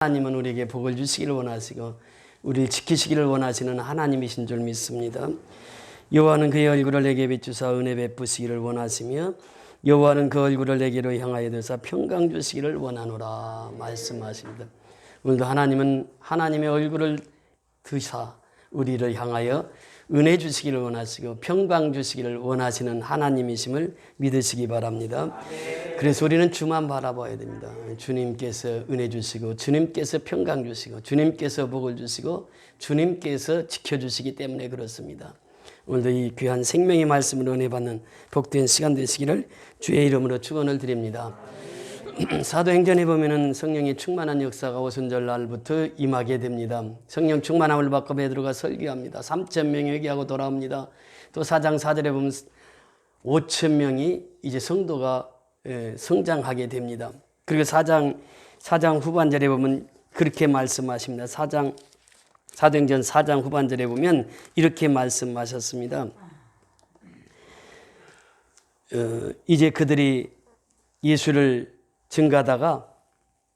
하나님은 우리에게 복을 주시기를 원하시고 우리를 지키시기를 원하시는 하나님이신 줄 믿습니다. 여호와는 그의 얼굴을 내게 비추사 은혜 베푸시기를 원하시며 여호와는 그 얼굴을 내게로 향하여 드사 평강 주시기를 원하노라 말씀하십니다. 오늘도 하나님은 하나님의 얼굴을 드사 우리를 향하여 은혜 주시기를 원하시고 평강 주시기를 원하시는 하나님이심을 믿으시기 바랍니다. 그래서 우리는 주만 바라봐야 됩니다. 주님께서 은혜 주시고 주님께서 평강 주시고 주님께서 복을 주시고 주님께서 지켜주시기 때문에 그렇습니다. 오늘도 이 귀한 생명의 말씀으로 은혜 받는 복된 시간 되시기를 주의 이름으로 축원을 드립니다. 사도행전에 보면은 성령이 충만한 역사가 오순절 날부터 임하게 됩니다. 성령 충만함을 받고 베드로가 설교합니다. 3,000명이 회개하고 돌아옵니다. 또 4장 4절에 보면 5,000명이 이제 성도가 성장하게 됩니다. 그리고 4장 후반절에 보면 그렇게 말씀하십니다. 사도행전 4장 후반절에 보면 이렇게 말씀하셨습니다. 이제 그들이 예수를 증가하다가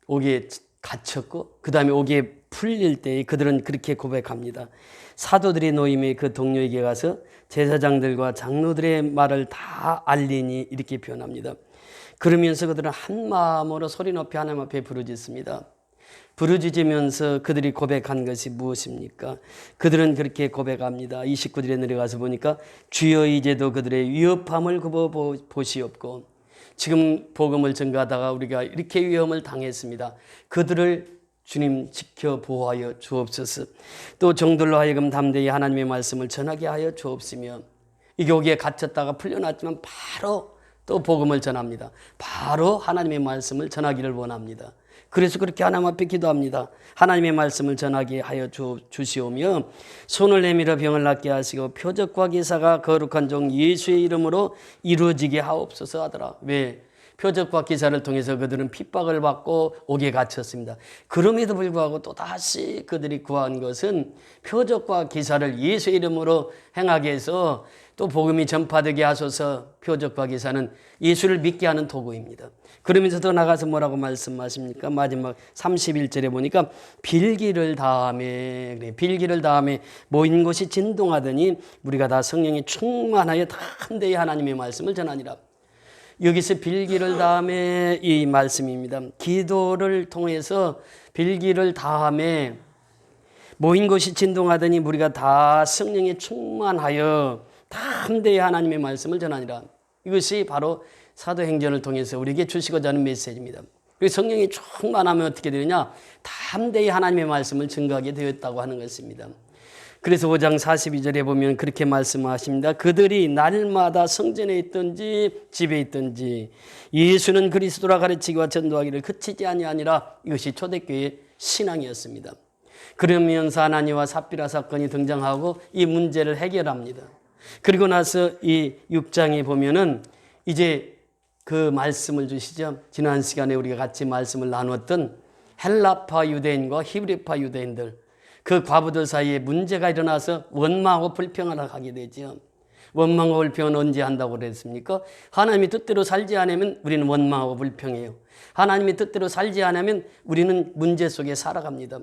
옥에 갇혔고 그 다음에 옥에 풀릴 때에 그들은 그렇게 고백합니다. 사도들의 노임에 그 동료에게 가서 제사장들과 장로들의 말을 다 알리니 이렇게 표현합니다. 그러면서 그들은 한 마음으로 소리 높이 하나님 앞에 부르짖습니다. 부르짖으면서 그들이 고백한 것이 무엇입니까? 그들은 그렇게 고백합니다. 29절에 내려가서 보니까 주여 이제도 그들의 위협함을 굽어 보시옵고 지금 복음을 전가하다가 우리가 이렇게 위험을 당했습니다. 그들을 주님 지켜 보호하여 주옵소서. 또 종들로 하여금 담대히 하나님의 말씀을 전하게 하여 주옵시며 이 교기에 갇혔다가 풀려났지만 바로 또 복음을 전합니다. 바로 하나님의 말씀을 전하기를 원합니다. 그래서 그렇게 하나님 앞에 기도합니다. 하나님의 말씀을 전하게 하여 주시오며 손을 내밀어 병을 낫게 하시고 표적과 기사가 거룩한 종 예수의 이름으로 이루어지게 하옵소서 하더라. 왜? 표적과 기사를 통해서 그들은 핍박을 받고 옥에 갇혔습니다. 그럼에도 불구하고 또다시 그들이 구한 것은 표적과 기사를 예수의 이름으로 행하게 해서 또 복음이 전파되게 하소서. 표적과 기사는 예수를 믿게 하는 도구입니다. 그러면서 더 나가서 뭐라고 말씀하십니까? 마지막 31절에 보니까 빌기를 다하며 모인 곳이 진동하더니 우리가 다 성령에 충만하여 담대히 하나님의 말씀을 전하니라. 여기서 빌기를 다하며 이 말씀입니다. 기도를 통해서 빌기를 다하며 모인 곳이 진동하더니 우리가 다 성령에 충만하여 담대히 하나님의 말씀을 전하니라. 이것이 바로 사도행전을 통해서 우리에게 주시고자 하는 메시지입니다. 그래서 성령이 충만하면 어떻게 되느냐? 담대히 하나님의 말씀을 증거하게 되었다고 하는 것입니다. 그래서 5장 42절에 보면 그렇게 말씀하십니다. 그들이 날마다 성전에 있든지 집에 있든지 예수는 그리스도라 가르치기와 전도하기를 그치지 아니하니라. 이것이 초대교회의 신앙이었습니다. 그러면서 아나니와 삽비라 사건이 등장하고 이 문제를 해결합니다. 그리고 나서 이 6장에 보면은 이제 그 말씀을 주시죠. 지난 시간에 우리가 같이 말씀을 나눴던 헬라파 유대인과 히브리파 유대인들, 그 과부들 사이에 문제가 일어나서 원망하고 불평을 하게 되죠. 원망하고 불평은 언제 한다고 그랬습니까? 하나님의 뜻대로 살지 않으면 우리는 원망하고 불평해요. 하나님의 뜻대로 살지 않으면 우리는 문제 속에 살아갑니다.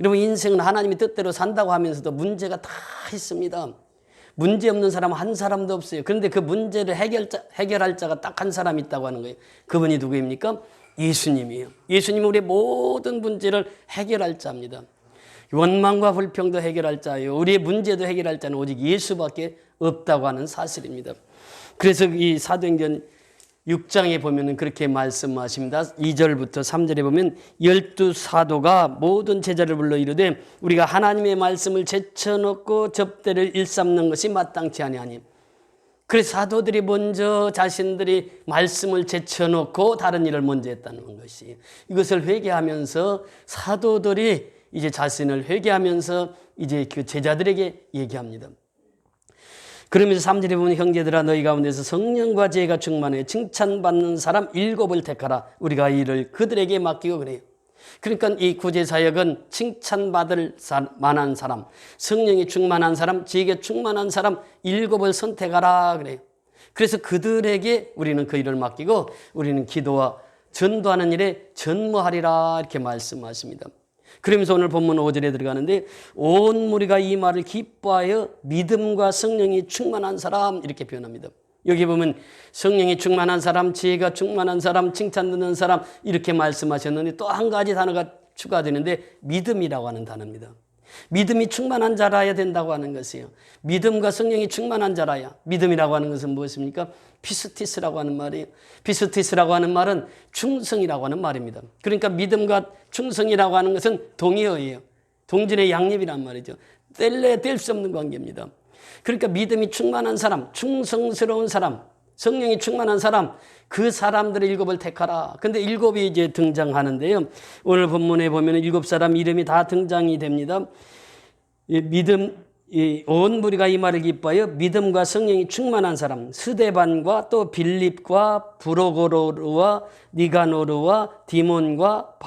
여러분, 인생은 하나님의 뜻대로 산다고 하면서도 문제가 다 있습니다. 문제 없는 사람은 한 사람도 없어요. 그런데 그 문제를 해결할 자가 딱 한 사람 있다고 하는 거예요. 그분이 누구입니까? 예수님이에요. 예수님은 우리의 모든 문제를 해결할 자입니다. 원망과 불평도 해결할 자예요. 우리의 문제도 해결할 자는 오직 예수밖에 없다고 하는 사실입니다. 그래서 이 사도행전 6장에 보면 그렇게 말씀하십니다. 2절부터 3절에 보면 12사도가 모든 제자를 불러 이르되 우리가 하나님의 말씀을 제쳐놓고 접대를 일삼는 것이 마땅치 아니하니. 그래서 사도들이 먼저 자신들이 말씀을 제쳐놓고 다른 일을 먼저 했다는 것이, 이것을 회개하면서 사도들이 이제 자신을 회개하면서 이제 그 제자들에게 얘기합니다. 그러면서 3절에 보면 형제들아 너희 가운데서 성령과 지혜가 충만해 칭찬받는 사람 7을 택하라. 우리가 이를 그들에게 맡기고 그래요. 그러니까 이 구제사역은 칭찬받을 만한 사람, 성령이 충만한 사람, 지혜가 충만한 사람 7을 선택하라 그래요. 그래서 그들에게 우리는 그 일을 맡기고 우리는 기도와 전도하는 일에 전무하리라 이렇게 말씀하십니다. 그러면서 오늘 본문 5절에 들어가는데 온 무리가 이 말을 기뻐하여 믿음과 성령이 충만한 사람 이렇게 표현합니다. 여기 보면 성령이 충만한 사람, 지혜가 충만한 사람, 칭찬 듣는 사람 이렇게 말씀하셨는데 또 한 가지 단어가 추가되는데 믿음이라고 하는 단어입니다. 믿음이 충만한 자라야 된다고 하는 것이에요. 믿음과 성령이 충만한 자라야. 믿음이라고 하는 것은 무엇입니까? 피스티스라고 하는 말이에요. 피스티스라고 하는 말은 충성이라고 하는 말입니다. 그러니까 믿음과 충성이라고 하는 것은 동의어예요. 동진의 양립이란 말이죠. 뗄래야 뗄 수 없는 관계입니다. 그러니까 믿음이 충만한 사람, 충성스러운 사람, 성령이 충만한 사람, 그 사람들의 일곱을 택하라. 근데 일곱이 이제 등장하는데요. 오늘 본문에 보면 일곱 사람 이름이 다 등장이 됩니다. 온 무리가 이 말을 기뻐하여 믿음과 성령이 충만한 사람, 스데반과 또 빌립과 브로고로르와 니가노르와 디몬과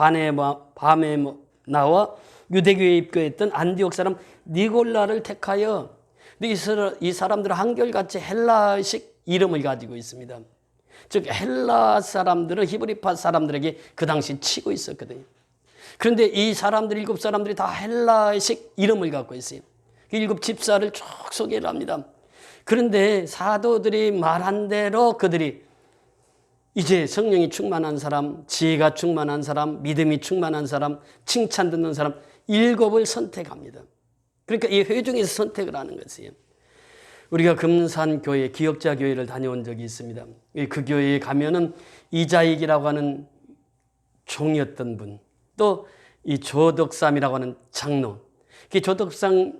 바메나와 유대교에 입교했던 안디옥 사람 니골라를 택하여, 이 사람들은 한결같이 헬라식 이름을 가지고 있습니다. 즉 헬라 사람들은 히브리파 사람들에게 그 당시 치고 있었거든요. 그런데 이 사람들 일곱 사람들이 다 헬라식 이름을 갖고 있어요. 그 일곱 집사를 쭉 소개를 합니다. 그런데 사도들이 말한 대로 그들이 이제 성령이 충만한 사람, 지혜가 충만한 사람, 믿음이 충만한 사람, 칭찬 듣는 사람 일곱을 선택합니다. 그러니까 이 회중에서 선택을 하는 것이에요. 우리가 금산교회, 기역자교회를 다녀온 적이 있습니다. 그 교회에 가면은 이자익이라고 하는 종이었던 분, 또 이 조덕삼이라고 하는 장로, 그 조덕삼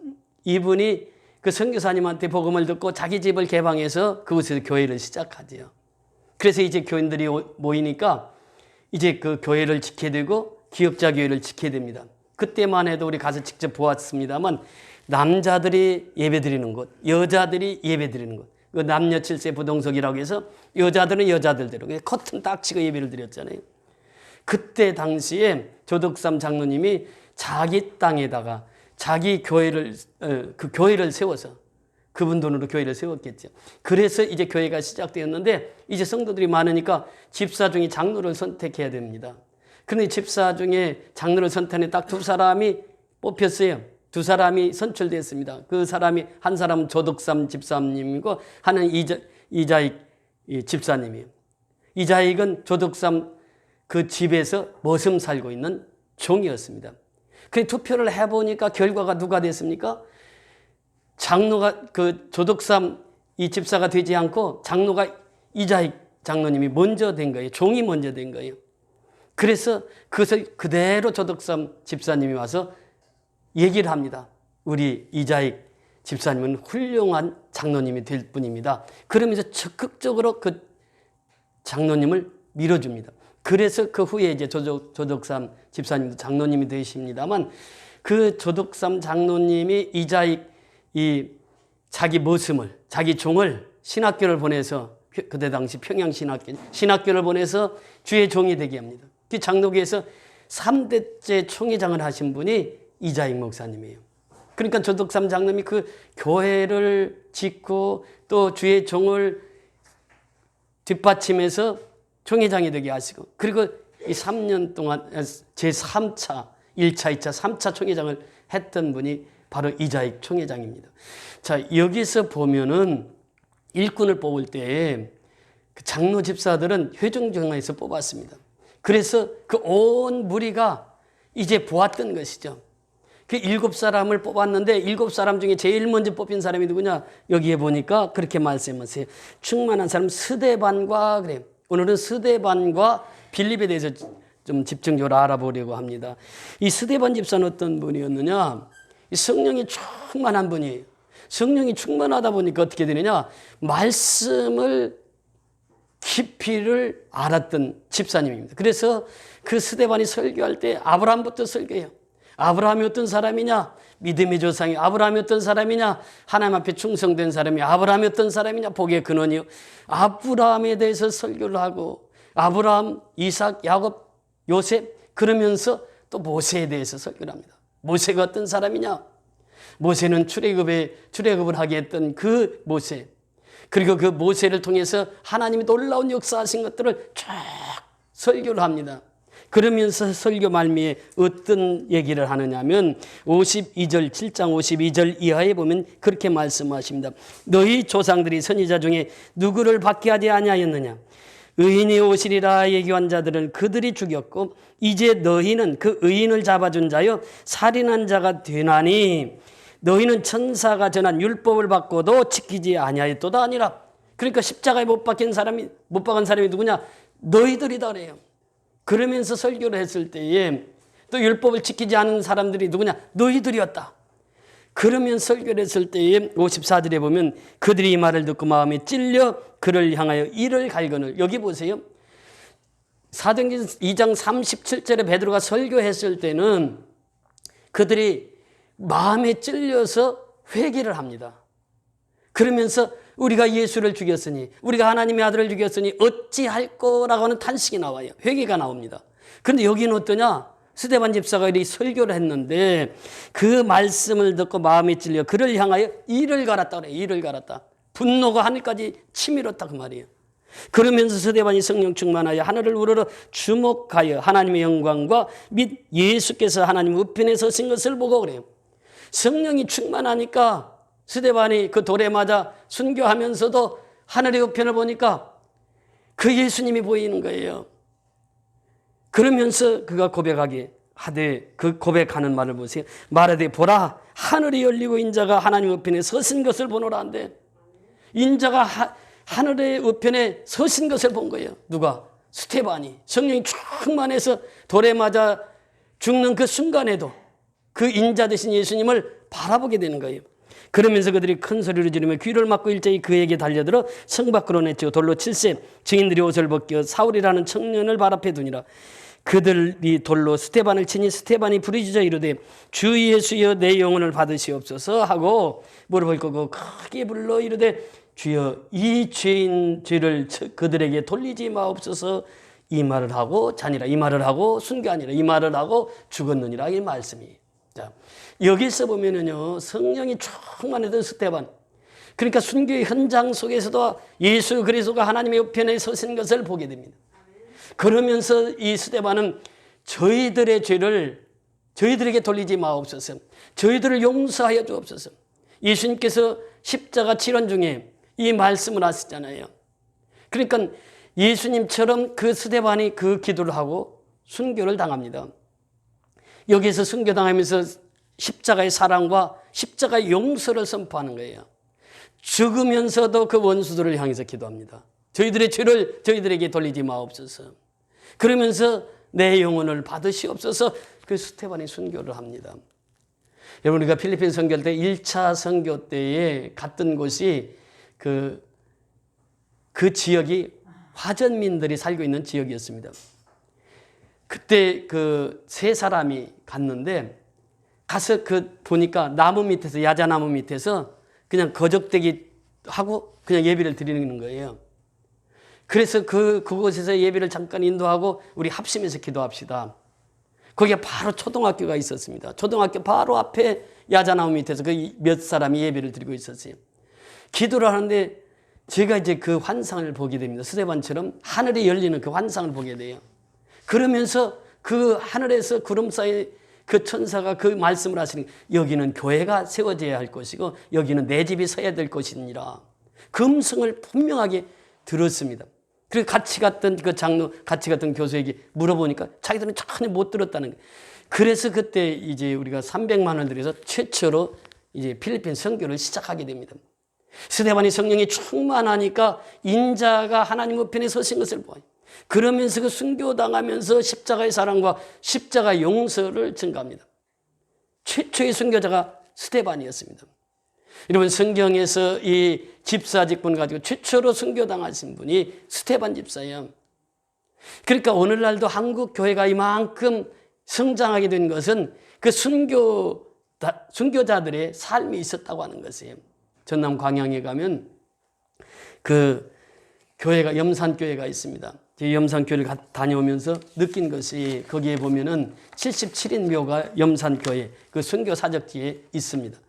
이분이 그 선교사님한테 복음을 듣고 자기 집을 개방해서 그곳에서 교회를 시작하지요. 그래서 이제 교인들이 모이니까 이제 그 교회를 지켜야 되고 기역자교회를 지켜야 됩니다. 그때만 해도 우리 가서 직접 보았습니다만 남자들이 예배드리는 곳, 여자들이 예배드리는 곳, 그 남녀 7세 부동석이라고 해서 여자들은 여자들대로 커튼 딱 치고 예배를 드렸잖아요. 그때 당시에 조덕삼 장로님이 자기 땅에다가 자기 교회를, 그 교회를 세워서 그분 돈으로 교회를 세웠겠죠. 그래서 이제 교회가 시작되었는데 이제 성도들이 많으니까 집사 중에 장로를 선택해야 됩니다. 그런데 집사 중에 장로를 선택해 딱 두 사람이 뽑혔어요. 두 사람이 선출됐습니다. 그 사람이 한 사람은 조덕삼 집사님이고 하나는 이자익 집사님이에요. 이자익은 조덕삼 그 집에서 머슴 살고 있는 종이었습니다. 그 투표를 해보니까 결과가 누가 됐습니까? 장로가 그 조덕삼 이 집사가 되지 않고 장로가 이자익 장로님이 먼저 된 거예요. 종이 먼저 된 거예요. 그래서 그것을 그대로 조덕삼 집사님이 와서 얘기를 합니다. 우리 이자익 집사님은 훌륭한 장로님이 될 분입니다. 그러면서 적극적으로 그 장로님을 밀어줍니다. 그래서 그 후에 이제 조덕삼 집사님도 장로님이 되십니다만 그 조덕삼 장로님이 이자익 자기 머슴을, 자기 종을 신학교를 보내서 그때 당시 평양 신학교를 보내서 주의 종이 되게 합니다. 그 장로교에서 3대째 총회장을 하신 분이 이자익 목사님이에요. 그러니까 조덕삼 장로님이 그 교회를 짓고 또 주의 종을 뒷받침해서 총회장이 되게 하시고 그리고 이 3년 동안 제3차, 1차, 2차, 3차 총회장을 했던 분이 바로 이자익 총회장입니다. 자, 여기서 보면은 일꾼을 뽑을 때 그 장로 집사들은 회중정에서 뽑았습니다. 그래서 그 온 무리가 이제 보았던 것이죠. 그 7사람을 뽑았는데 7사람 중에 제일 먼저 뽑힌 사람이 누구냐? 여기에 보니까 그렇게 말씀하세요. 충만한 사람 스데반과 그래요. 오늘은 스데반과 빌립에 대해서 좀 집중적으로 알아보려고 합니다. 이 스데반 집사는 어떤 분이었느냐? 성령이 충만한 분이에요. 성령이 충만하다 보니까 어떻게 되느냐? 말씀을 깊이를 알았던 집사님입니다. 그래서 그 스데반이 설교할 때 아브라함부터 설교해요. 아브라함이 어떤 사람이냐? 믿음의 조상이 아브라함이 어떤 사람이냐? 하나님 앞에 충성된 사람이 아브라함이 어떤 사람이냐? 복의 근원이요. 아브라함에 대해서 설교를 하고 아브라함, 이삭, 야곱, 요셉 그러면서 또 모세에 대해서 설교를 합니다. 모세가 어떤 사람이냐? 모세는 출애굽을 하게 했던 그 모세. 그리고 그 모세를 통해서 하나님이 놀라운 역사하신 것들을 쫙 설교를 합니다. 그러면서 설교 말미에 어떤 얘기를 하느냐면 52절 7장 52절 이하에 보면 그렇게 말씀하십니다. 너희 조상들이 선지자 중에 누구를 받게 하지 아니하였느냐? 의인이 오시리라 얘기한 자들은 그들이 죽였고 이제 너희는 그 의인을 잡아준 자여 살인한 자가 되나니 너희는 천사가 전한 율법을 받고도 지키지 아니하였도다 아니라. 그러니까 십자가에 못 박은 사람이 누구냐? 너희들이다 그래요. 그러면서 설교를 했을 때에 또 율법을 지키지 않은 사람들이 누구냐? 너희들이었다. 그러면서 설교를 했을 때에 54절에 보면 그들이 이 말을 듣고 마음에 찔려 그를 향하여 이를 갈거늘. 여기 보세요. 사도행전 2장 37절에 베드로가 설교했을 때는 그들이 마음에 찔려서 회개를 합니다. 그러면서 우리가 예수를 죽였으니 우리가 하나님의 아들을 죽였으니 어찌할 거라고 하는 탄식이 나와요. 회개가 나옵니다. 그런데 여기는 어떠냐? 스데반 집사가 이 설교를 했는데 그 말씀을 듣고 마음에 찔려 그를 향하여 이를 갈았다 그래요. 이를 갈았다. 분노가 하늘까지 치밀었다 그 말이에요. 그러면서 스데반이 성령 충만하여 하늘을 우러러 주목하여 하나님의 영광과 및 예수께서 하나님 우편에 서신 것을 보고 그래요. 성령이 충만하니까 스데반이 그 돌에 맞아 순교하면서도 하늘의 우편을 보니까 그 예수님이 보이는 거예요. 그러면서 그가 고백하게 하되 그 고백하는 말을 보세요. 말하되 보라 하늘이 열리고 인자가 하나님 우편에 서신 것을 보노라 한데 인자가 하늘의 우편에 서신 것을 본 거예요. 누가? 스데반이 성령이 충만해서 돌에 맞아 죽는 그 순간에도 그 인자 되신 예수님을 바라보게 되는 거예요. 그러면서 그들이 큰 소리로 지르며 귀를 막고 일제히 그에게 달려들어 성 밖으로 내치고 돌로 칠세 증인들이 옷을 벗겨 사울이라는 청년을 발 앞에 두니라. 그들이 돌로 스데반을 치니 스데반이 부르짖어 이르되 주 예수여 내 영혼을 받으시옵소서 하고 무릎을 꿇고 크게 불러 이르되 주여 이 죄인 죄를 그들에게 돌리지 마옵소서. 이 말을 하고 자니라. 이 말을 하고 순교하니라. 이 말을 하고 죽었느니라. 이 말씀이에요. 자, 여기서 보면은요, 성령이 충만했던 스데반. 그러니까 순교의 현장 속에서도 예수 그리스도가 하나님의 우편에 서신 것을 보게 됩니다. 그러면서 이 스데반은 저희들의 죄를 저희들에게 돌리지 마옵소서. 저희들을 용서하여 주옵소서. 예수님께서 십자가 질환 중에 이 말씀을 하시잖아요. 그러니까 예수님처럼 그 스데반이 그 기도를 하고 순교를 당합니다. 여기서 순교당하면서 십자가의 사랑과 십자가의 용서를 선포하는 거예요. 죽으면서도 그 원수들을 향해서 기도합니다. 저희들의 죄를 저희들에게 돌리지 마옵소서. 그러면서 내 영혼을 받으시옵소서. 그 스데반이 순교를 합니다. 여러분 우리가 필리핀 선교할 때 1차 선교 때에 갔던 곳이 그 지역이 화전민들이 살고 있는 지역이었습니다. 그때 그 세 사람이 갔는데 가서 그 보니까 나무 밑에서 야자나무 밑에서 그냥 거적대기 하고 그냥 예배를 드리는 거예요. 그래서 그곳에서 예배를 잠깐 인도하고 우리 합심해서 기도합시다. 거기에 바로 초등학교가 있었습니다. 초등학교 바로 앞에 야자나무 밑에서 그 몇 사람이 예배를 드리고 있었어요. 기도를 하는데 제가 이제 그 환상을 보게 됩니다. 스데반처럼 하늘이 열리는 그 환상을 보게 돼요. 그러면서 그 하늘에서 구름 사이 그 천사가 그 말씀을 하시니 여기는 교회가 세워져야 할 것이고 여기는 내 집이 서야 될 것이니라. 그 음성을 분명하게 들었습니다. 그래서 같이 갔던 그 장로, 같이 갔던 교수에게 물어보니까 자기들은 전혀 못 들었다는 거예요. 그래서 그때 이제 우리가 300만 원 들여서 최초로 이제 필리핀 선교를 시작하게 됩니다. 스데반이 성령이 충만하니까 인자가 하나님 우편에 서신 것을 보아요. 그러면서 그 순교당하면서 십자가의 사랑과 십자가의 용서를 증가합니다. 최초의 순교자가 스데반이었습니다. 여러분 성경에서 이 집사 직분 가지고 최초로 순교당하신 분이 스데반 집사예요. 그러니까 오늘날도 한국 교회가 이만큼 성장하게 된 것은 그 순교자들의 삶이 있었다고 하는 것이에요. 전남 광양에 가면 그 교회가 염산교회가 있습니다. 염산교회를 다녀오면서 느낀 것이 거기에 보면은 77인 묘가 염산교회 그 순교 사적지에 있습니다.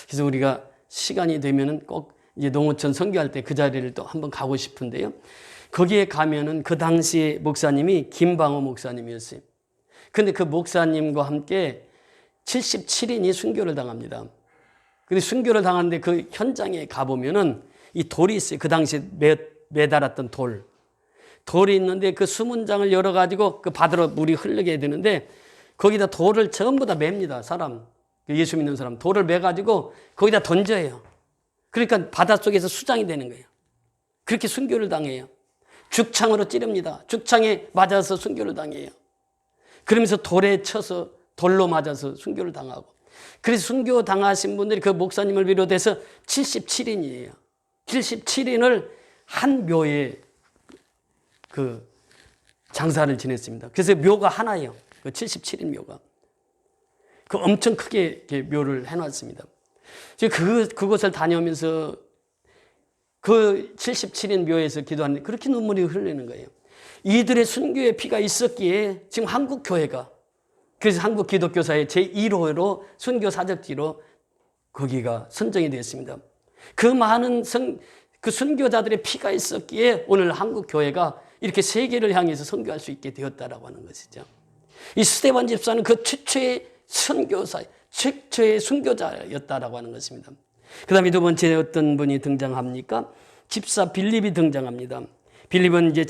그래서 우리가 시간이 되면은 꼭 이제 농어촌 선교할 때 그 자리를 또 한번 가고 싶은데요. 거기에 가면은 그 당시에 목사님이 김방호 목사님이었어요. 근데 그 목사님과 함께 77인이 순교를 당합니다. 근데 순교를 당하는데 그 현장에 가보면은 이 돌이 있어요. 그 당시에 매달았던 돌이 있는데 그 수문장을 열어가지고 그 바다로 물이 흐르게 되는데 거기다 돌을 전부 다 맵니다. 사람, 예수 믿는 사람. 돌을 매가지고 거기다 던져요. 그러니까 바닷속에서 수장이 되는 거예요. 그렇게 순교를 당해요. 죽창으로 찌릅니다. 죽창에 맞아서 순교를 당해요. 그러면서 돌에 쳐서 돌로 맞아서 순교를 당하고. 그래서 순교 당하신 분들이 그 목사님을 비롯해서 77인이에요. 77인을 한 묘에 그 장사를 지냈습니다. 그래서 묘가 하나예요. 그 77인 묘가. 그 엄청 크게 묘를 해놨습니다. 그곳을 다녀오면서 그 77인 묘에서 기도하는데 그렇게 눈물이 흘리는 거예요. 이들의 순교의 피가 있었기에 지금 한국 교회가, 그래서 한국 기독교사의 제1호로 순교 사적지로 거기가 선정이 되었습니다. 그 많은 그 순교자들의 피가 있었기에 오늘 한국 교회가 이렇게 세계를 향해서 선교할 수 있게 되었다라고 하는 것이죠. 이 스데반 집사는 그 최초의 선교사, 최초의 순교자였다라고 하는 것입니다. 그 다음에 두 번째 어떤 분이 등장합니까? 집사 빌립이 등장합니다. 빌립은 이제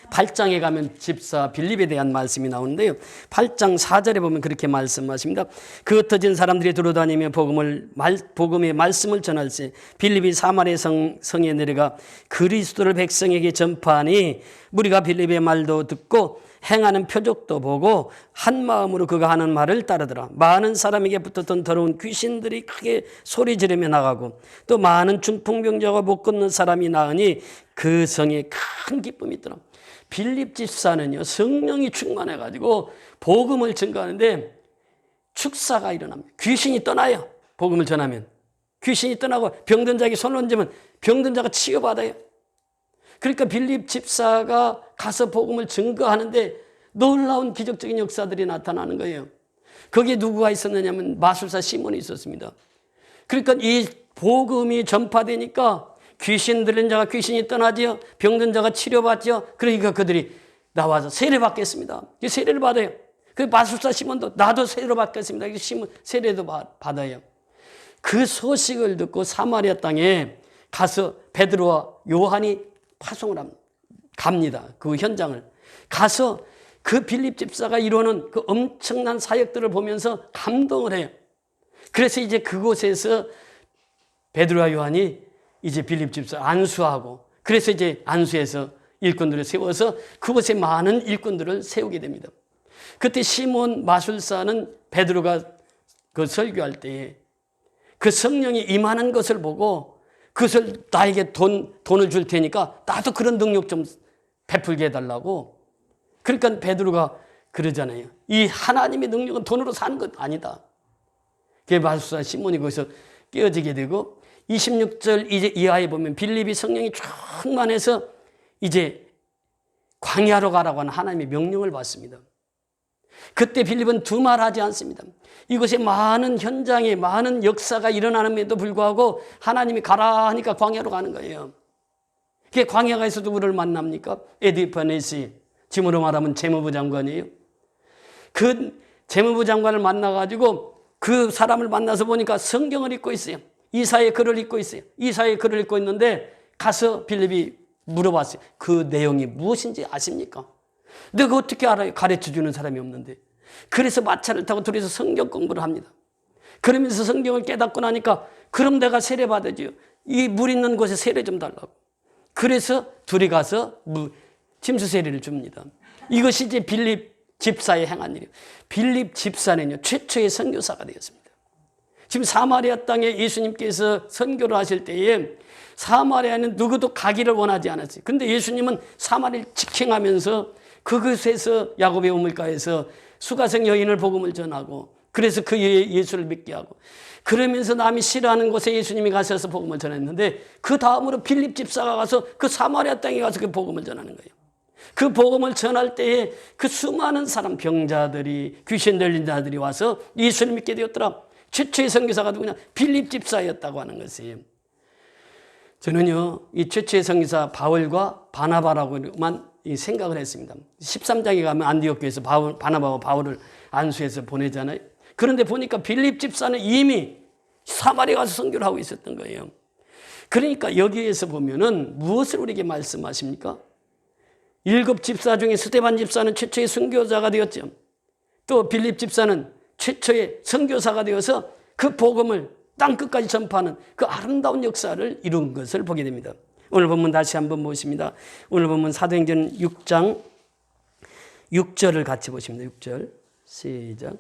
8장에 가면 집사 빌립에 대한 말씀이 나오는데요. 8장 4절에 보면 그렇게 말씀하십니다. 그 흩어진 사람들이 두루다니며 복음의 말씀을 전할세 빌립이 사마리아 성에 내려가 그리스도를 백성에게 전파하니 무리가 빌립의 말도 듣고 행하는 표적도 보고 한 마음으로 그가 하는 말을 따르더라. 많은 사람에게 붙었던 더러운 귀신들이 크게 소리 지르며 나가고 또 많은 중풍병자가 못 걷는 사람이 나으니 그 성에 큰 기쁨이 있더라. 빌립 집사는요, 성령이 충만해가지고 복음을 전가하는데 축사가 일어납니다. 귀신이 떠나요. 복음을 전하면 귀신이 떠나고 병든 자에게 손을 얹으면 병든 자가 치유받아요. 그러니까 빌립 집사가 가서 복음을 증거하는데 놀라운 기적적인 역사들이 나타나는 거예요. 거기에 누구가 있었느냐면 마술사 시몬이 있었습니다. 그러니까 이 복음이 전파되니까 귀신 들린 자가 귀신이 떠나지요. 병든 자가 치료받지요. 그러니까 그들이 나와서 세례 받겠습니다. 세례를 받아요. 그 마술사 시몬도 나도 세례를 받겠습니다. 시몬 세례도 받아요. 그 소식을 듣고 사마리아 땅에 가서 베드로와 요한이 파송을 갑니다. 그 현장을 가서 그 빌립 집사가 이루는 그 엄청난 사역들을 보면서 감동을 해요. 그래서 이제 그곳에서 베드로와 요한이 이제 빌립 집사 안수하고, 그래서 이제 안수해서 일꾼들을 세워서 그곳에 많은 일꾼들을 세우게 됩니다. 그때 시몬 마술사는 베드로가 그 설교할 때에 그 성령이 임하는 것을 보고 그것을 나에게 돈을 줄 테니까 나도 그런 능력 좀 베풀게 해달라고. 그러니까 베드로가 그러잖아요. 이 하나님의 능력은 돈으로 사는 것 아니다. 그게 마술사 시몬이 거기서 깨어지게 되고 26절 이제 이하에 보면 빌립이 성령이 충만해서 이제 광야로 가라고 하는 하나님의 명령을 받습니다. 그때 빌립은 두말하지 않습니다. 이곳에 많은 현장에 많은 역사가 일어나는데도 불구하고 하나님이 가라 하니까 광야로 가는 거예요. 그게 광야가에서 누구를 만납니까? 에디파네시, 지금으로 말하면 재무부 장관이에요. 그 재무부 장관을 만나가지고 그 사람을 만나서 보니까 성경을 읽고 있어요. 이사야의 글을 읽고 있어요. 이사야의 글을 읽고 있는데 가서 빌립이 물어봤어요. 그 내용이 무엇인지 아십니까? 내가 어떻게 알아요? 가르쳐주는 사람이 없는데. 그래서 마차를 타고 둘이서 성경 공부를 합니다. 그러면서 성경을 깨닫고 나니까 그럼 내가 세례 받아줘요. 이 물 있는 곳에 세례 좀 달라고. 그래서 둘이 가서 침수 세례를 줍니다. 이것이 이제 빌립 집사의 행한 일이에요. 빌립 집사는요, 최초의 선교사가 되었습니다. 지금 사마리아 땅에 예수님께서 선교를 하실 때에 사마리아는 누구도 가기를 원하지 않았어요. 그런데 예수님은 사마리아를 직행하면서 그곳에서 야곱의 우물가에서 수가성 여인을 복음을 전하고, 그래서 그 예수를 믿게 하고, 그러면서 남이 싫어하는 곳에 예수님이 가셔서 복음을 전했는데 그 다음으로 빌립 집사가 가서 그 사마리아 땅에 가서 그 복음을 전하는 거예요. 그 복음을 전할 때에 그 수많은 사람, 병자들이, 귀신 들린 자들이 와서 예수를 믿게 되었더라. 최초의 선교사가 누구냐? 빌립 집사였다고 하는 것이에요. 저는요, 이 최초의 선교사 바울과 바나바라고만 생각을 했습니다. 13장에 가면 안디옥 교회에서 바나바와 바울을 안수해서 보내잖아요. 그런데 보니까 빌립 집사는 이미 사마리아 가서 선교를 하고 있었던 거예요. 그러니까 여기에서 보면은 무엇을 우리에게 말씀하십니까? 7 집사 중에 스데반 집사는 최초의 선교자가 되었죠. 또 빌립 집사는 최초의 선교사가 되어서 그 복음을 땅끝까지 전파하는 그 아름다운 역사를 이룬 것을 보게 됩니다. 오늘 본문 다시 한번 보십니다. 오늘 본문 사도행전 6장 6절을 같이 보십니다. 6절 시작.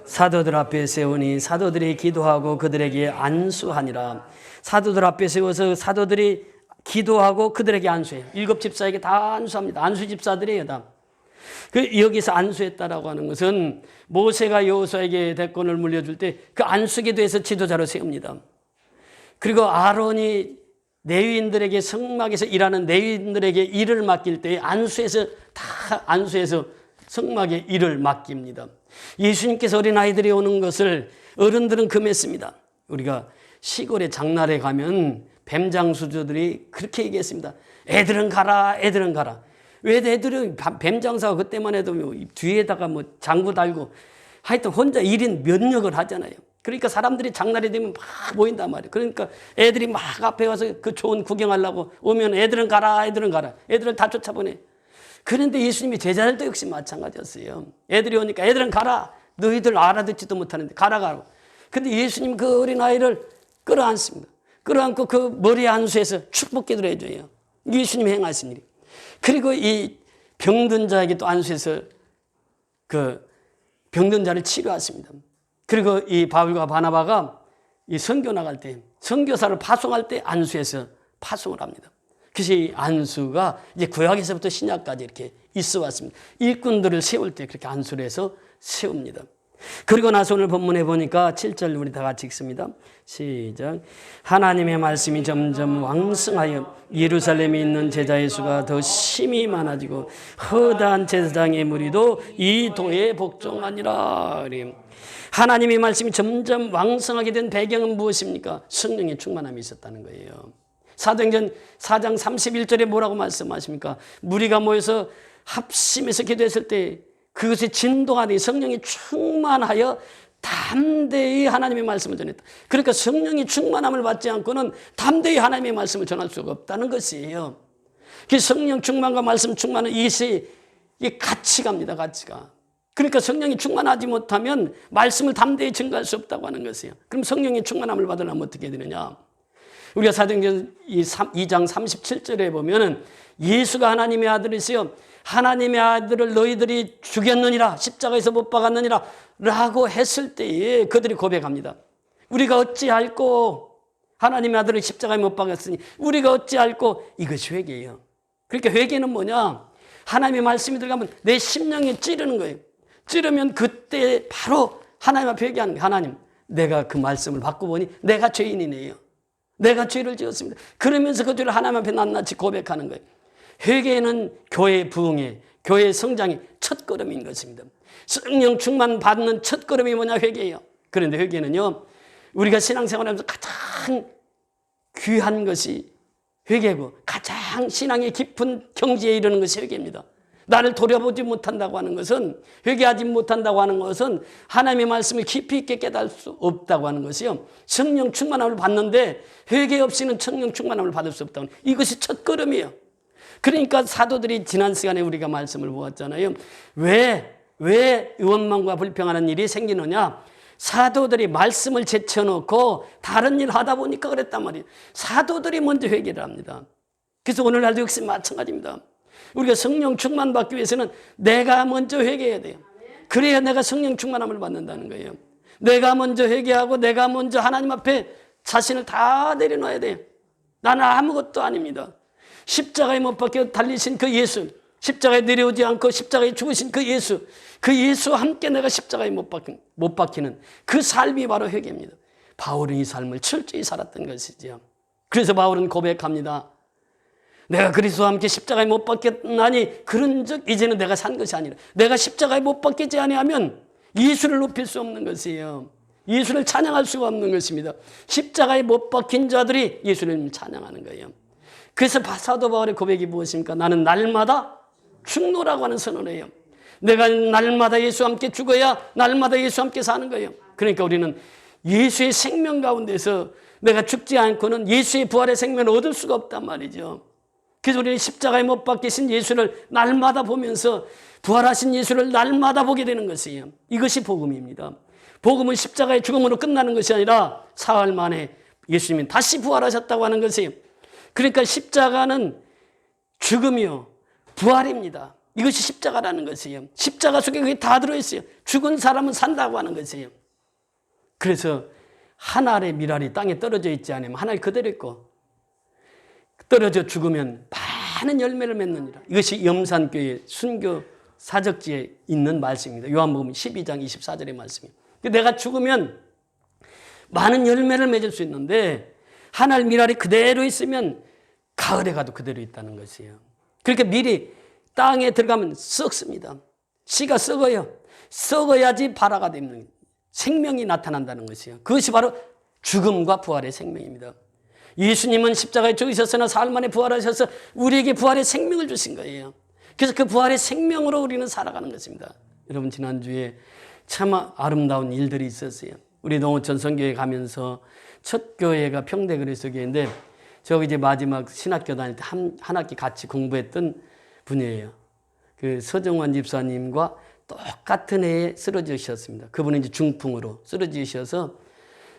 사도들 앞에 세우니 사도들이 기도하고 그들에게 안수하니라. 사도들 앞에 세워서 사도들이 기도하고 그들에게 안수해요. 7 집사에게 다 안수합니다. 안수 집사들이에요, 다. 여기서 안수했다라고 하는 것은 모세가 여호수아에게 대권을 물려줄 때 그 안수기도에서 지도자로 세웁니다. 그리고 아론이 레위인들에게 성막에서 일하는 레위인들에게 일을 맡길 때 안수해서 성막에 일을 맡깁니다. 예수님께서 어린아이들이 오는 것을 어른들은 금했습니다. 우리가 시골에 장날에 가면 뱀장수들이 그렇게 얘기했습니다. 애들은 가라, 애들은 가라. 왜 애들은 뱀장사가 그때만 해도 뒤에다가 장구 달고 하여튼 혼자 1인 면역을 하잖아요. 그러니까 사람들이 장날이 되면 막 모인단 말이에요. 그러니까 애들이 막 앞에 와서 그 좋은 구경하려고 오면 애들은 가라, 애들은 가라. 애들을 다 쫓아보내. 그런데 예수님이 제자들도 역시 마찬가지였어요. 애들이 오니까 애들은 가라. 너희들 알아듣지도 못하는데 가라 가라고. 근데 예수님 그 어린아이를 끌어안습니다. 끌어안고 그 머리에 안수해서 축복기도를 해줘요. 예수님이 행하신 일이. 그리고 이 병든 자에게 또 안수해서 그 병든 자를 치료하십니다. 그리고 이 바울과 바나바가 이 선교 나갈 때, 선교사를 파송할 때 안수해서 파송을 합니다. 그래서 이 안수가 이제 구약에서부터 신약까지 이렇게 있어 왔습니다. 일꾼들을 세울 때 그렇게 안수를 해서 세웁니다. 그리고 나서 오늘 본문에 보니까 7절 우리 다 같이 읽습니다. 시작. 하나님의 말씀이 점점 왕성하여 예루살렘에 있는 제자의 수가 더 심히 많아지고 허다한 제사장의 무리도 이 도에 복종하니라. 하나님의 말씀이 점점 왕성하게 된 배경은 무엇입니까? 성령의 충만함이 있었다는 거예요. 사도행전 4장 31절에 뭐라고 말씀하십니까? 무리가 모여서 합심해서 기도했을 때 그것이 진동하니 성령이 충만하여 담대히 하나님의 말씀을 전했다. 그러니까 성령이 충만함을 받지 않고는 담대히 하나님의 말씀을 전할 수가 없다는 것이에요. 그 성령 충만과 말씀 충만은 이게 같이 갑니다. 같이 가. 그러니까 성령이 충만하지 못하면 말씀을 담대히 증거할 수 없다고 하는 것이에요. 그럼 성령의 충만함을 받으려면 어떻게 되느냐? 우리가 사도행전 2장 37절에 보면은 예수가 하나님의 아들이시여 하나님의 아들을 너희들이 죽였느니라 십자가에서 못 박았느니라 라고 했을 때에 그들이 고백합니다. 우리가 어찌 알고 하나님의 아들을 십자가에 못 박았으니 우리가 어찌 알고. 이것이 회개예요. 그러니까 회개는 뭐냐? 하나님의 말씀이 들어가면 내 심령에 찌르는 거예요. 찌르면 그때 바로 하나님 앞에 회개하는 거예요. 하나님, 내가 그 말씀을 받고 보니 내가 죄인이네요. 내가 죄를 지었습니다. 그러면서 그 죄를 하나님 앞에 낱낱이 고백하는 거예요. 회개는 교회 부흥의, 교회 성장의 첫걸음인 것입니다. 성령 충만 받는 첫걸음이 뭐냐? 회개예요. 그런데 회개는요, 우리가 신앙생활하면서 가장 귀한 것이 회개고 가장 신앙의 깊은 경지에 이르는 것이 회개입니다. 나를 돌아보지 못한다고 하는 것은, 회개하지 못한다고 하는 것은 하나님의 말씀을 깊이 있게 깨달을 수 없다고 하는 것이요, 성령 충만함을 받는데 회개 없이는 성령 충만함을 받을 수 없다고 하는, 이것이 첫걸음이에요. 그러니까 사도들이 지난 시간에 우리가 말씀을 보았잖아요. 왜 원망과 불평하는 일이 생기느냐? 사도들이 말씀을 제쳐놓고 다른 일 하다 보니까 그랬단 말이에요. 사도들이 먼저 회개를 합니다. 그래서 오늘날도 역시 마찬가지입니다. 우리가 성령 충만 받기 위해서는 내가 먼저 회개해야 돼요. 그래야 내가 성령 충만함을 받는다는 거예요. 내가 먼저 회개하고 내가 먼저 하나님 앞에 자신을 다 내려놔야 돼요. 나는 아무것도 아닙니다. 십자가에 못 박혀 달리신 그 예수, 십자가에 내려오지 않고 십자가에 죽으신 그 예수와 함께 내가 십자가에 못 박히는 그 삶이 바로 회개입니다. 바울은 이 삶을 철저히 살았던 것이죠. 그래서 바울은 고백합니다. 내가 그리스도와 함께 십자가에 못 박혔나니 그런즉 이제는 내가 산 것이 아니라 내가 십자가에 못 박히지 아니하면 예수를 높일 수 없는 것이에요. 예수를 찬양할 수가 없는 것입니다. 십자가에 못 박힌 자들이 예수님을 찬양하는 거예요. 그래서 사도 바울의 고백이 무엇입니까? 나는 날마다 죽노라고 하는 선언이에요. 내가 날마다 예수와 함께 죽어야 날마다 예수와 함께 사는 거예요. 그러니까 우리는 예수의 생명 가운데서 내가 죽지 않고는 예수의 부활의 생명을 얻을 수가 없단 말이죠. 그래서 우리는 십자가에 못 박히신 예수를 날마다 보면서 부활하신 예수를 날마다 보게 되는 것이에요. 이것이 복음입니다. 복음은 십자가의 죽음으로 끝나는 것이 아니라 사흘 만에 예수님이 다시 부활하셨다고 하는 것이에요. 그러니까 십자가는 죽음이요 부활입니다. 이것이 십자가라는 것이에요. 십자가 속에 그게 다 들어있어요. 죽은 사람은 산다고 하는 것이에요. 그래서 한 알의 밀알이 땅에 떨어져 있지 않으면 한 알 그대로 있고 떨어져 죽으면 많은 열매를 맺느니라. 이것이 염산교회 순교 사적지에 있는 말씀입니다. 요한복음 12장 24절의 말씀입니다. 내가 죽으면 많은 열매를 맺을 수 있는데 한 알 밀알이 그대로 있으면 가을에 가도 그대로 있다는 것이에요. 그렇게 밀이 땅에 들어가면 썩습니다. 씨가 썩어요. 썩어야지 발화가 되는 생명이 나타난다는 것이에요. 그것이 바로 죽음과 부활의 생명입니다. 예수님은 십자가에 죽으셨으나 사흘 만에 부활하셔서 우리에게 부활의 생명을 주신 거예요. 그래서 그 부활의 생명으로 우리는 살아가는 것입니다. 여러분 지난주에 참 아름다운 일들이 있었어요. 우리 농어촌 선교회 가면서 첫 교회가 평대그리스도교회인데 저기 이제 마지막 신학교 다닐 때 한 학기 같이 공부했던 분이에요. 그 서정환 집사님과 똑같은 해에 쓰러지셨습니다. 그분은 이제 중풍으로 쓰러지셔서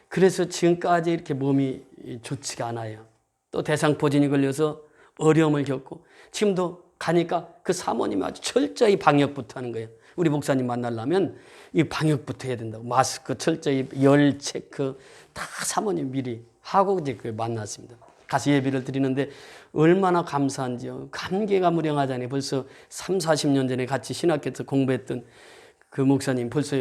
그래서 지금까지 이렇게 몸이 좋지가 않아요. 또 대상포진이 걸려서 어려움을 겪고 지금도 가니까 그 사모님이 아주 철저히 방역부터 하는 거예요. 우리 목사님 만나려면 이 방역부터 해야 된다고. 마스크 철저히 열 체크 다 사모님 미리 하고 이제 그 만났습니다. 가서 예배를 드리는데 얼마나 감사한지요. 감개가 무량하잖아요. 벌써 3, 40년 전에 같이 신학교에서 공부했던 그 목사님 벌써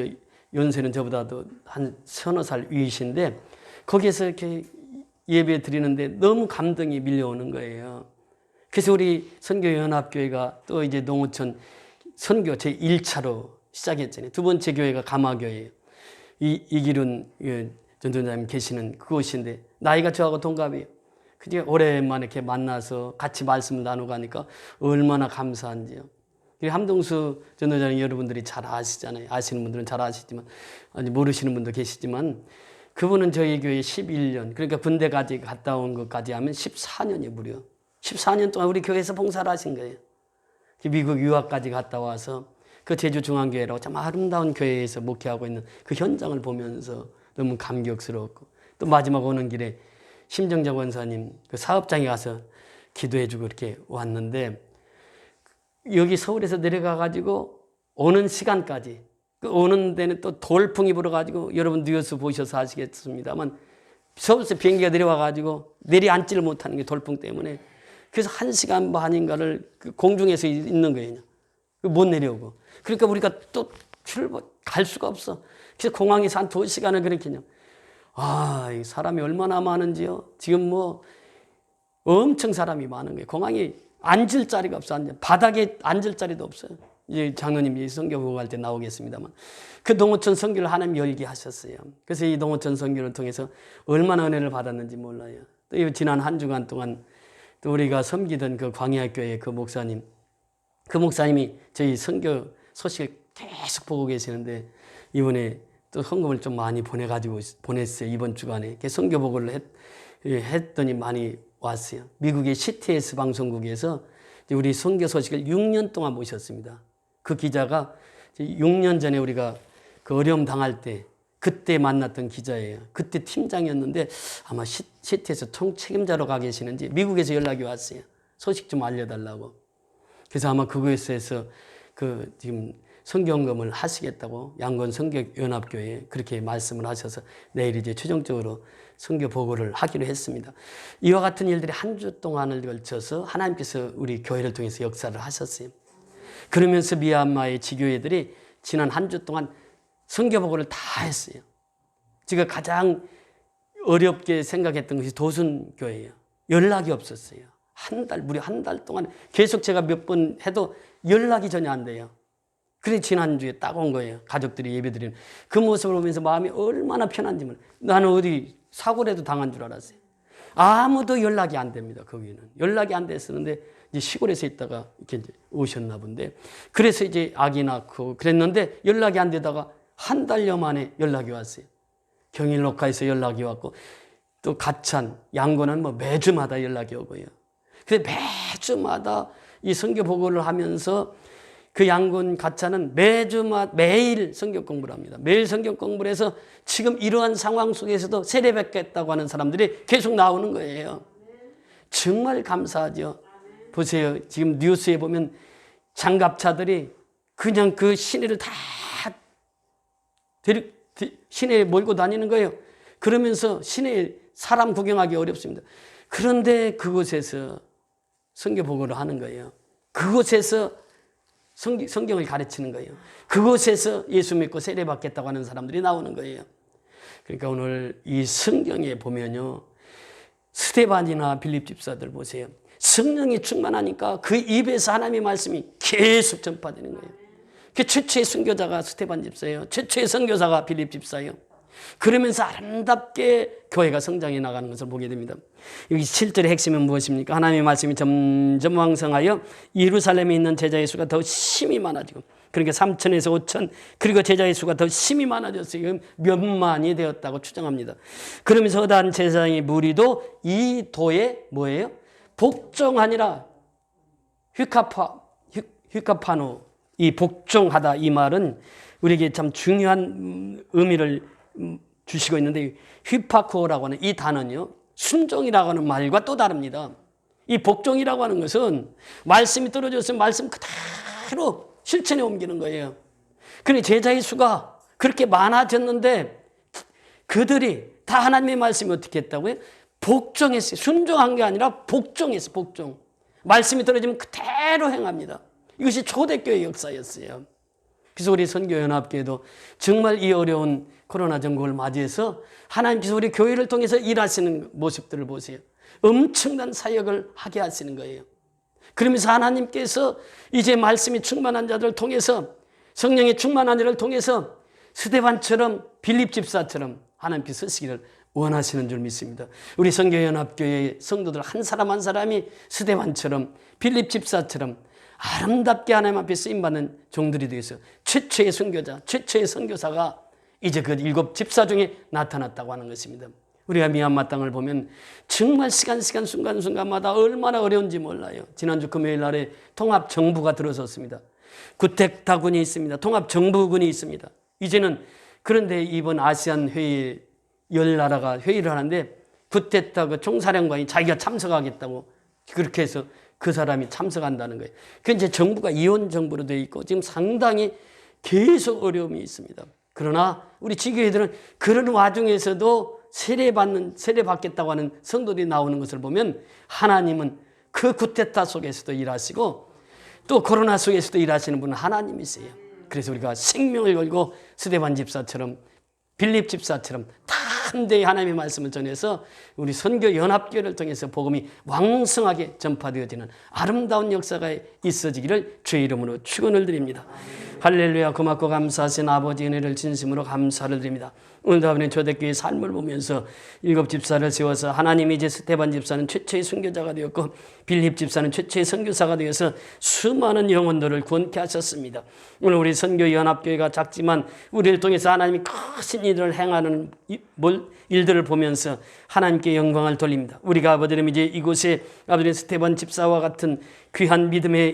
연세는 저보다도 한 서너 살 위이신데 거기에서 이렇게 예배 드리는데 너무 감동이 밀려오는 거예요. 그래서 우리 선교연합교회가 또 이제 농어촌 선교 제1차로 시작했잖아요. 두 번째 교회가 가마교회예요. 이기륜 전도자님 계시는 그곳인데 나이가 저하고 동갑이에요. 그게 오랜만에 이렇게 만나서 같이 말씀을 나누고 하니까 얼마나 감사한지요. 함동수 전도자님 여러분들이 잘 아시잖아요. 아시는 분들은 잘 아시지만 아니 모르시는 분도 계시지만 그분은 저희 교회 11년 그러니까 군대까지 갔다 온 것까지 하면 14년이 무려 14년 동안 우리 교회에서 봉사를 하신 거예요. 미국 유학까지 갔다 와서 그 제주중앙교회라고 참 아름다운 교회에서 목회하고 있는 그 현장을 보면서 너무 감격스러웠고 또 마지막 오는 길에 심정자 권사님 그 사업장에 가서 기도해주고 이렇게 왔는데 여기 서울에서 내려가가지고 오는 시간까지 그 오는 데는 또 돌풍이 불어가지고 여러분 뉴스 보셔서 아시겠습니다만 서울에서 비행기가 내려와가지고 내려앉지를 못하는 게 돌풍 때문에 그래서 1시간 반인가를 그 공중에서 있는 거예요. 못 내려오고. 그러니까 우리가 또 갈 수가 없어. 그래서 공항에서 한 2시간을 그렇게요. 아, 이 사람이 얼마나 많은지요. 지금 뭐 엄청 사람이 많은 거예요. 공항에 앉을 자리가 없어. 바닥에 앉을 자리도 없어요. 이제 장로님이 선교 보고 갈 때 나오겠습니다만 그 농어촌 선교를 하나님 열게 하셨어요. 그래서 이 농어촌 선교를 통해서 얼마나 은혜를 받았는지 몰라요. 또 지난 한 주간 동안 또 우리가 섬기던 그 광야교회 그 목사님이 저희 선교 소식을 계속 보고 계시는데 이번에 또 헌금을 좀 많이 보냈어요. 이번 주간에. 선교 보고를 했더니 많이 왔어요. 미국의 CTS 방송국에서 우리 선교 소식을 6년 동안 모셨습니다. 그 기자가 6년 전에 우리가 그 어려움 당할 때 그때 만났던 기자예요. 그때 팀장이었는데 아마 CTS 총책임자로 가 계시는지 미국에서 연락이 왔어요. 소식 좀 알려달라고. 그래서 아마 그곳에서 그 지금 선교헌금을 하시겠다고 양건 선교연합교회에 그렇게 말씀을 하셔서 내일 이제 최종적으로 선교 보고를 하기로 했습니다. 이와 같은 일들이 한 주 동안을 걸쳐서 하나님께서 우리 교회를 통해서 역사를 하셨어요. 그러면서 미얀마의 지교회들이 지난 한 주 동안 선교 보고를 다 했어요. 제가 가장 어렵게 생각했던 것이 도순교회예요. 연락이 없었어요. 무려 한 달 동안 계속 제가 몇 번 해도 연락이 전혀 안 돼요. 그래 지난주에 딱 온 거예요. 가족들이 예배드리는 그 모습을 보면서 마음이 얼마나 편한지 몰라요. 나는 어디 사고라도 당한 줄 알았어요. 아무도 연락이 안 됩니다. 거기는 연락이 안 됐었는데 이제 시골에서 있다가 이렇게 이제 오셨나 본데, 그래서 이제 아기 낳고 그랬는데 연락이 안 되다가 한 달여 만에 연락이 왔어요. 경일 녹화에서 연락이 왔고, 또 가찬 양곤은 뭐 매주마다 연락이 오고요. 그래서 매주마다 이 선교 보고를 하면서 그 양곤 가찬은 매일 성경 공부를 합니다. 매일 성경 공부를 해서 지금 이러한 상황 속에서도 세례받겠다고 하는 사람들이 계속 나오는 거예요. 정말 감사하죠. 보세요. 지금 뉴스에 보면 장갑차들이 그냥 그 시내를 다 시내에 몰고 다니는 거예요. 그러면서 시내에 사람 구경하기 어렵습니다. 그런데 그곳에서 선교 보고를 하는 거예요. 그곳에서 성경을 가르치는 거예요. 그곳에서 예수 믿고 세례받겠다고 하는 사람들이 나오는 거예요. 그러니까 오늘 이 성경에 보면요, 스데반이나 빌립 집사들 보세요. 성령이 충만하니까 그 입에서 하나님의 말씀이 계속 전파되는 거예요. 그 최초의 선교자가 스데반 집사예요. 최초의 선교사가 빌립 집사예요. 그러면서 아름답게 교회가 성장해 나가는 것을 보게 됩니다. 여기 7절의 핵심은 무엇입니까? 하나님의 말씀이 점점 왕성하여 예루살렘에 있는 제자의 수가 더 심히 많아지고, 그러니까 3천에서 5천, 그리고 제자의 수가 더 심히 많아졌어요. 몇만이 되었다고 추정합니다. 그러면서 허다한 제사장의 무리도 이 도에 뭐예요? 복종하니라. 휘카파노, 이 복종하다, 이 말은 우리에게 참 중요한 의미를 주시고 있는데, 휘파코라고 하는 이 단어는요, 순종이라고 하는 말과 또 다릅니다. 이 복종이라고 하는 것은 말씀이 떨어졌으면 말씀 그대로 실천에 옮기는 거예요. 그런데 제자의 수가 그렇게 많아졌는데 그들이 다 하나님의 말씀이 어떻게 했다고요? 복종했어요. 순종한 게 아니라 복종했어요. 복종. 말씀이 떨어지면 그대로 행합니다. 이것이 초대교회 역사였어요. 그래서 우리 선교연합교회도 정말 이 어려운 코로나 전국을 맞이해서 하나님께서 우리 교회를 통해서 일하시는 모습들을 보세요. 엄청난 사역을 하게 하시는 거예요. 그러면서 하나님께서 이제 말씀이 충만한 자들을 통해서, 성령이 충만한 자를 통해서 스데반처럼, 빌립 집사처럼 하나님께서 쓰시기를 원하시는 줄 믿습니다. 우리 선교연합교회의 성도들 한 사람 한 사람이 스데반처럼, 빌립 집사처럼 아름답게 하나님 앞에 쓰임받는 종들이 되어서 최초의 선교자, 최초의 선교사가 이제 그 7 집사 중에 나타났다고 하는 것입니다. 우리가 미얀마 땅을 보면 정말 시간 순간순간마다 얼마나 어려운지 몰라요. 지난주 금요일 날에 통합정부가 들어섰습니다. 구텍타군이 있습니다. 통합정부군이 있습니다. 이제는, 그런데 이번 아시안 회의 10나라가 회의를 하는데 구테타 그 총사령관이 자기가 참석하겠다고 그렇게 해서 그 사람이 참석한다는 거예요. 그 이제 정부가 이혼 정부로 되어 있고 지금 상당히 계속 어려움이 있습니다. 그러나 우리 지교회들은 그런 와중에서도 세례받겠다고 하는 성도들이 나오는 것을 보면 하나님은 그 구테타 속에서도 일하시고 또 코로나 속에서도 일하시는 분은 하나님이세요. 그래서 우리가 생명을 걸고 스데반 집사처럼, 빌립 집사처럼 담대히 하나님의 말씀을 전해서 우리 선교연합교회를 통해서 복음이 왕성하게 전파되어지는 아름다운 역사가 있어지기를 주의 이름으로 축원을 드립니다. 할렐루야. 고맙고 감사하신 아버지 은혜를 진심으로 감사를 드립니다. 오늘도 아버님 초대교회의 삶을 보면서 7 집사를 세워서 하나님이 이제 스데반 집사는 최초의 선교자가 되었고 빌립 집사는 최초의 선교사가 되어서 수많은 영혼들을 구원케 하셨습니다. 오늘 우리 선교연합교회가 작지만 우리를 통해서 하나님이 크신 일을 행하는 일들을 보면서 하나님께 영광을 돌립니다. 우리가 아버지님 이제 이곳에 아버지 스데반 집사와 같은 귀한 믿음의